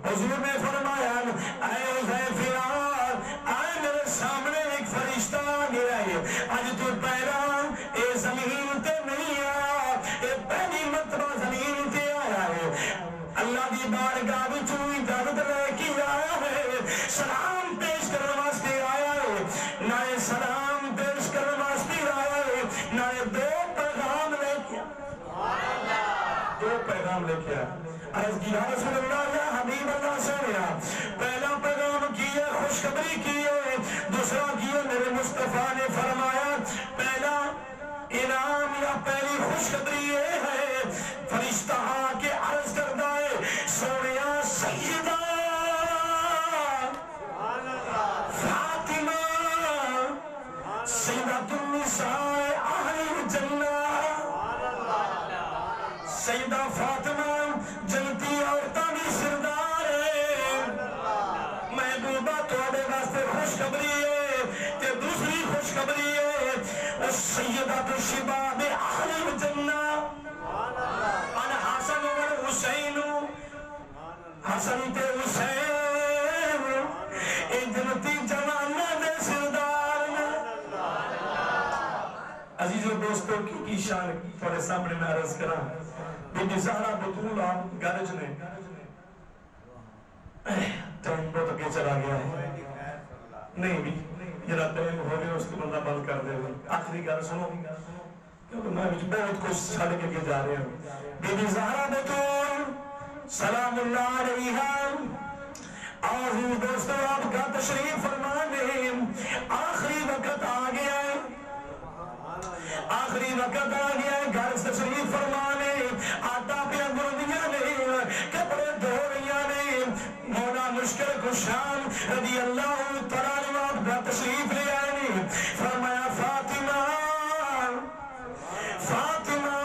حضور نے فرمایا اے حذیفہ آئے میرے سامنے ایک فرشتہ آ گیا ہے آج تو پہلا اے زمین تے نہیں آیا اے پہلی مرتبہ زمین تے آیا ہے اللہ دی بارگاہ وچ اجازت لے کے آیا ہے سلام پیش کرنے واسطے آیا ہے نہ سلام پیش کرنے واسطے آیا ہے نہ دو پیغام لے کے عرض کی یا رسول اللہ یا حبیب اللہ سنیا پہلا پیغام کیے خوشخبری کیے دوسرا کیے میرے مصطفیٰ نے فرمایا پہلا انعام یا پہلی خوشخبری یہ ہے فرشتہ آ کے عرض کرتا ہے سونیا سیدہ فاطمہ جنتی عورتاں دی سردار ہے محبوبہ تواڈے واسطے خوشخبری ہے تے دوسری خوشخبری ہے سیدہ شباب اہل الجنہ ان حسن و حسین حسن تے حسین اے جنتی جواناں دے سردار نے عزیز و دوستوں کی شان تھوڑے سامنے میں عرض کرا بی بی زہرا بطول آپ گارج نے ٹائم بہت اگے چلا گیا ہے نہیں بھی جرا ٹائم ہو گیا اس کو بندہ بند کر دے آخری گل سنو کیونکہ میں بہت کچھ چھڑ کے جا رہے ہیں بی بی زہرا بطول سلام اللہ علیہا اور دوستوں آپ کا تشریف فرمانے آخری وقت آ گیا ہے آخری وقت آ گیا ہے گھر سے تشریف فرمانے آٹا پیا گردیاں نے کپڑے دھو رہیاں نے مولا مشکل کشان رضی اللہ تعالیٰ نے آپ کا تشریف لے آئے فرمایا فاطمہ فاطمہ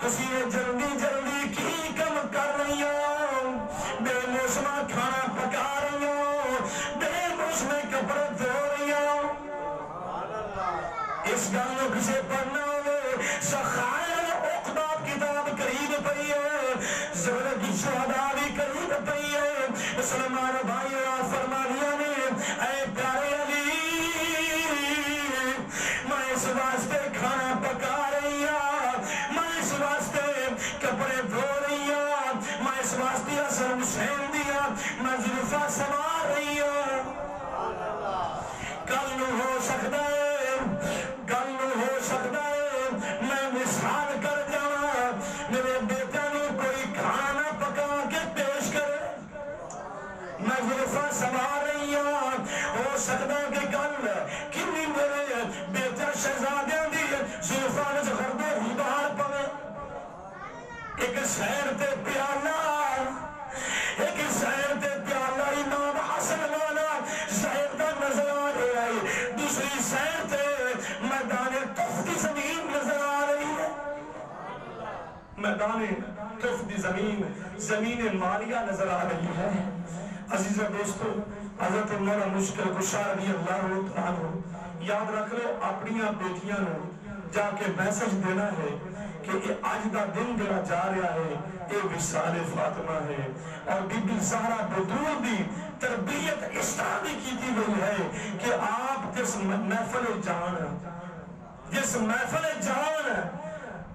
تسی جلدی جلدی کی کم کر رہی ہو بے موسمہ کھانا پکا رہی ہو بے موسمہ کپڑے دھو رہی ہو اس گالوں کسے پڑھنا ہوئے سخائر اقبا کتاب قریب پئی ہے زہر کی شہداء بھی قریب پئی ہے مسلمان بھائی اور فرمانیاں نے اے پیارے علی میں اس واسطے کھانا پکا رہی ہوں میں اس واسطے کپڑے دھو رہی ہوں میں اس واسطے حسن حسین دیا میں زلفہ سوار رہی ہوں کل نو ہو سکتا ہے میں مثال کر جانا میرے بیٹے نے کوئی کھانا پکا کے پیش کرے میں زلفہ سوار رہی ہوں ہو سکتا کہ کل کنی میرے بیٹا شہزادیاں دی زلفہ نے خردے ہی باہر پوے ایک سیر تے پیالہ امام حسن والا زہر دا نظر آ رہا ہے دوسری سیر تے میدان طف کی زمین نظر آ رہی ہے میدان طف کی زمین مالیہ نظر آ رہی ہے عزیز دوستو حضرت مولا مشکل کشا رضی اللہ عنہ یاد رکھ لو اپنیاں بیٹیاں نو جا کے میسج دینا ہے کہ آج دا دن جڑا جا رہا ہے یہ وصال فاطمہ ہے اور بی بی زہرا بطول دی تربیت اس طرح بھی کی گئی ہے کہ آپ جس محفل جان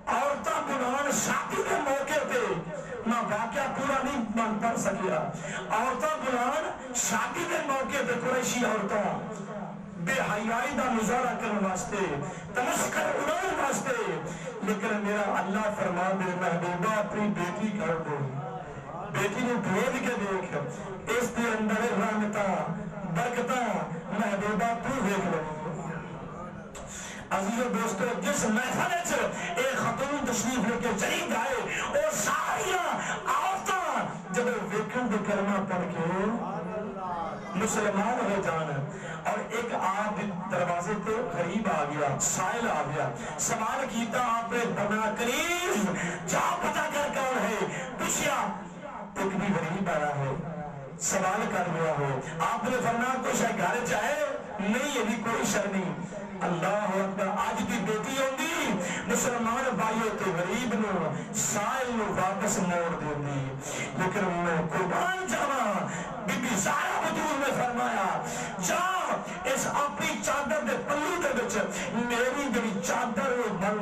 عورتہ بلان شادی کے موقع پہ میں واقعہ پورا نہیں من پڑھ سکیا عورتہ بلان شادی کے موقع پہ قریشی عورتہ بے حیائی دا مظاہرہ کرنے واسطے تمسکر اڑان واسطے لیکن میرا اللہ فرما دے محبوبہ اپنی بیٹی کر دو بیٹی نے بھیج کے دیکھ اس دے اندر رحمتہ برکتہ محبوبہ تو دیکھ لو عزیز و دوستو جس محفل ایک خاتون تشریف لے کے چلی گئے اور ساری عورتاں جب ویکن دے کلمہ پڑھ کے مسلمان ہو جانا اور ایک آپ دروازے پہ غریب آ گیا سائل آ گیا سوال کیتا آپ نے بنا قریب جا پتا کر کون ہے پوچھیا ایک بھی غریب آیا ہے سوال کر گیا ہو آپ نے فرمایا کچھ ہے گھر چاہے نہیں یہ بھی کوئی شر نہیں اللہ اکبر آج کی بیٹی ہوندی مسلمان بھائیوں تے غریب نو سائل نو واپس موڑ دیندی لیکن میں قربان جاواں بی بی زہرا بطول نے فرمایا جا اس اپنی چادر دے پلو دے وچ میری جڑی چادر وہ بن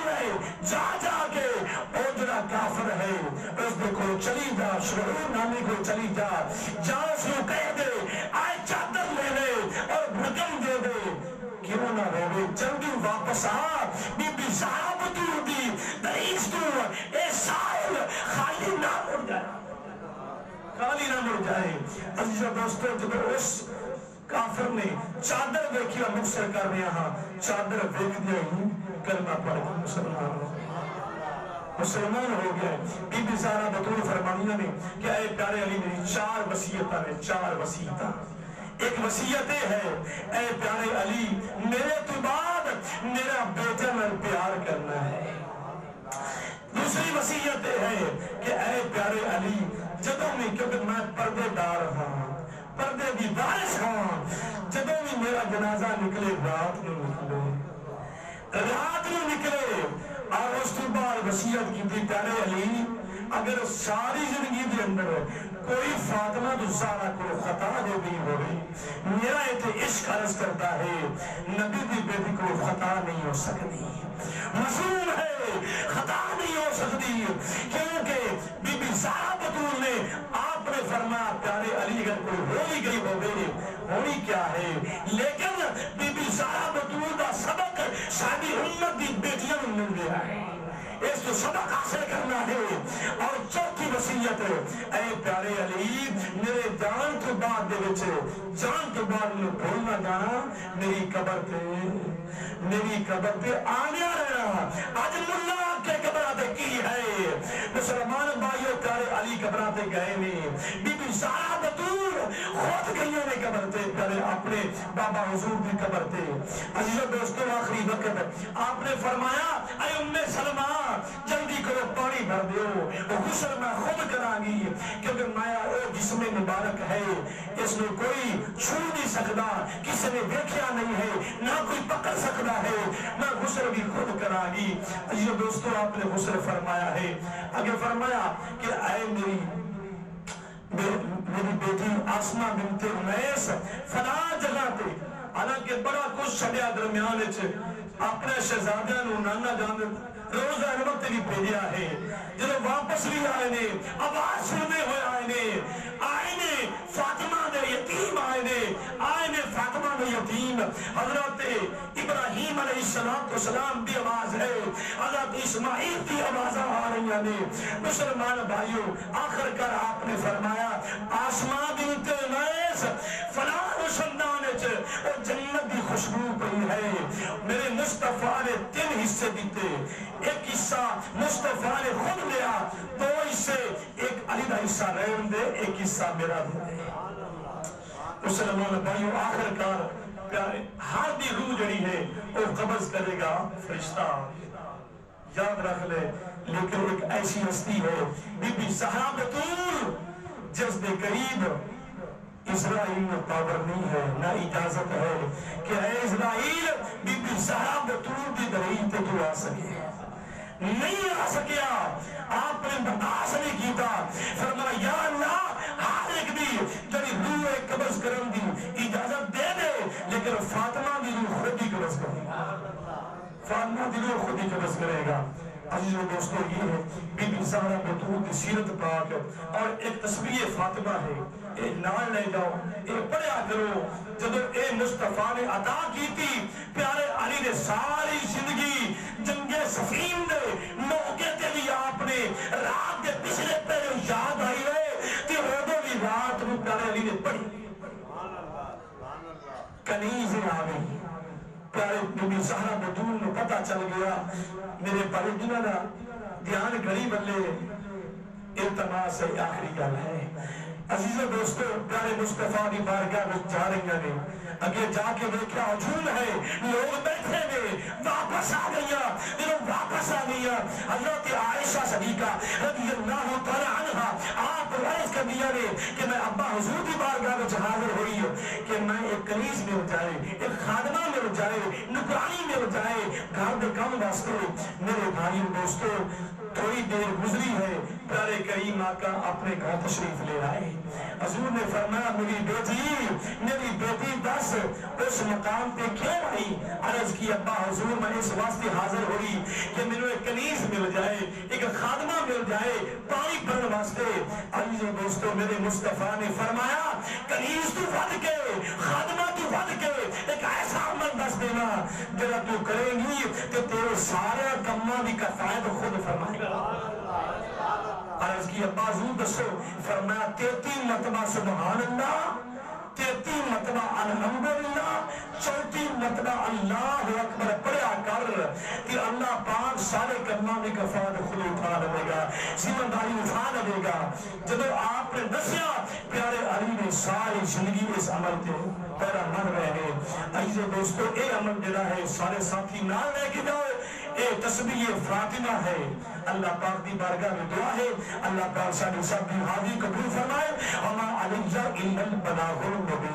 لے جا جا کے او جڑا کافر ہے اس دے کو چلی جا شعور نامی کو چلی جا جا اس کو کہہ دے آئے چادر لے لے اور بھگم دے دے کیوں نہ روے جلدی واپس آ بی بی زہرا بطول دی دریس تو اے سائل خالی نہ مڑ جائے عزیز دوستو جب اس کافر نے چادر دیکھی اور مکسر کر رہے ہاں چادر دیکھ دیا ہی کلمہ پڑھ کے مسلمان ہو گئے بی بی زہرا بطول فرمانیہ نے کہ اے پیارے علی میری 4 وصیتاں نے 4 وصیتاں ایک وصیت ہے اے پیارے علی میرے تو بعد میرا بیٹا میں پیار کرنا ہے دوسری وصیت ہے کہ اے پیارے علی جدوں میں کیونکہ میں پردے دار ہوں پردے دی بارش ہوں جدوں بھی میرا جنازہ نکلے رات میں نکلے اور اس کے بعد وصیت کی تھی پیارے علی اگر ساری زندگی دے اندر کوئی فاطمہ دوسرا کوئی خطا دے بھی ہو رہی میرا ایتھے عشق عرض کرتا ہے نبی دی بیٹی کوئی خطا نہیں ہو سکتی معصوم ہے خطا نہیں ہو سکتی کیونکہ بی بی زہرا بطول نے آپ نے فرمایا پیارے علی اگر کوئی ہو ہی گئی ہو گئی ہونی کیا ہے لیکن بی بی زہرا بطول دا سبق ساری امت دی بیٹیاں میں مل گیا ہے اس کو سبق حاصل کرنا ہے اور چوتھی وصیت اے پیارے علی میرے جان تو بعد دے وچ جان تو بعد میں بھولنا جانا میری قبر پہ آنے رہنا آج ملا کے قبرہ پہ کی ہے مسلمان بھائیو پیارے علی قبرہ پہ گئے نے بی بی زہرا بطول خود گئیوں نے قبر پہ پیارے اپنے بابا حضور کی قبر پہ عزیزو دوستو آخری وقت آپ نے فرمایا اے ام سلمہ جلدی کرو پانی بھر دیو وہ غسل میں خود کرانگی کیونکہ مایا او جسم مبارک ہے اس میں کوئی چھو نہیں سکتا کسی نے دیکھیا نہیں ہے نہ کوئی پکڑ سکتا ہے میں غسل بھی خود کرانگی عزیزو دوستو آپ نے غسل فرمایا ہے اگر فرمایا کہ اے میری بیٹی آسمہ بنت امیس فلاں جگہ تے حالانکہ بڑا کچھ چھڑیا درمیان اپنے شہزادیاں نو نانا جان روزہ وقت بھی بھیجیا ہے جب واپس بھی آئے نے آواز سننے ہوئے آئے نے فاطمہ دے یتیم آئے نے فاطمہ دے یتیم حضرت ابراہیم علیہ السلام بھی آواز ہے حضرت اسماعیل کی آواز آ رہی نے مسلمان بھائیوں آخر کر آپ نے فرمایا آسمان بنت امیس فلاں روشندان اور جنت کی خوشبو پئی ہے میرے مصطفیٰ نے 3 حصے دیتے ایک حصہ مصطفیٰ نے خود لیا 2 حصے ایک علی دا حصہ رہن دے ایک حصہ میرا دے مسلمان بھائیو آخر کار پیارے ہر دی روح جڑی ہے وہ قبض کرے گا فرشتہ یاد رکھ لے لیکن ایک ایسی ہستی ہے بی بی زہرا بطول جس دے قریب اسرائیل میں پاور نہیں ہے نہ اجازت ہے کہ اے اسرائیل بی بی زہرا بطول کی دلیل پہ تو آ سکے نہیں آ سکیا آپ نے برداشت نہیں کیتا فرمایا یا اللہ ہر ایک دی تیری روح قبض کرن دی اجازت دے دے لیکن فاطمہ دی روح خود ہی قبض کرے گا فاطمہ دی روح خود ہی قبض کرے گا عزیز و دوستو یہ ہے بی بی زہرا بطول کی سیرت پاک اور ایک تسبیح فاطمہ ہے اے نال لے جاؤ اے پڑھیا کرو جب اے مصطفیٰ نے عطا کی تھی پیارے علی نے ساری زندگی جنگ صفین دے موقع تے بھی آپ نے رات کے پچھلے پہلے یاد آئی ہے کہ عہدوں کی رات میں پیارے علی نے پڑھی کنیز آگئی پیارے بی بی زہرا بطول نے پتہ چل گیا میرے بڑے جنہ دا دھیان گھڑی بلے التماس ہے آخری گل ہے عزیز و دوستو پیارے مصطفیٰ کی بارگاہ میں جا رہی ہیں اگے جا کے دیکھا ہجوم ہے لوگ بیٹھے میں واپس آ گیا دنوں واپس آ گیا حضرت عائشہ صدیقہ رضی اللہ تعالی عنہ آپ عرض کر دیا نے کہ میں ابا حضور کی بارگاہ میں حاضر ہوئی کہ میں ایک کنیز مل جائے ایک خادمہ مل جائے نکرانی مل جائے گھر دے کام واسطے میرے بھائی دوستو تھوڑی دیر گزری ہے پیارے کریم آقا اپنے گھر تشریف لے آئے حضور نے فرمایا میری بیٹی دس اس مقام پہ کیوں آئی عرض کی ابا حضور میں اس واسطے حاضر ہوئی کہ میرے ایک کنیز مل جائے ایک خادمہ مل جائے پانی بھرنے واسطے عزیز و دوستو میرے مصطفیٰ نے فرمایا کنیز تو ود کے خادمہ تو ود کے ایک ایسا عمل دس دینا جب تو کریں گی تو تیرے سارے کمہ بھی کفایت خود فرمائے عرض کی ابا حضور دسو فرمایا 33 مرتبہ سبحان اللہ 33 مرتبہ الحمدللہ 34 مرتبہ اللہ اکبر پڑھا کر کہ اللہ پاک سارے کلمہ میں کفایت خود اٹھا لے گا ذمہ داری اٹھا لے گا جب آپ نے دسیا پیارے علی نے ساری زندگی اس عمل کے پیرا من رہے عزیز و دوستو اے عمل جڑا ہے سارے ساتھی نال لے کے جاؤ اے تسبیح فاطمہ ہے۔ اللہ پاک دی بارگاہ میں دعا ہے اللہ پاک ساری سب کی حاضری قبول فرمائے۔ وما علیہ الا البلاغ المبین۔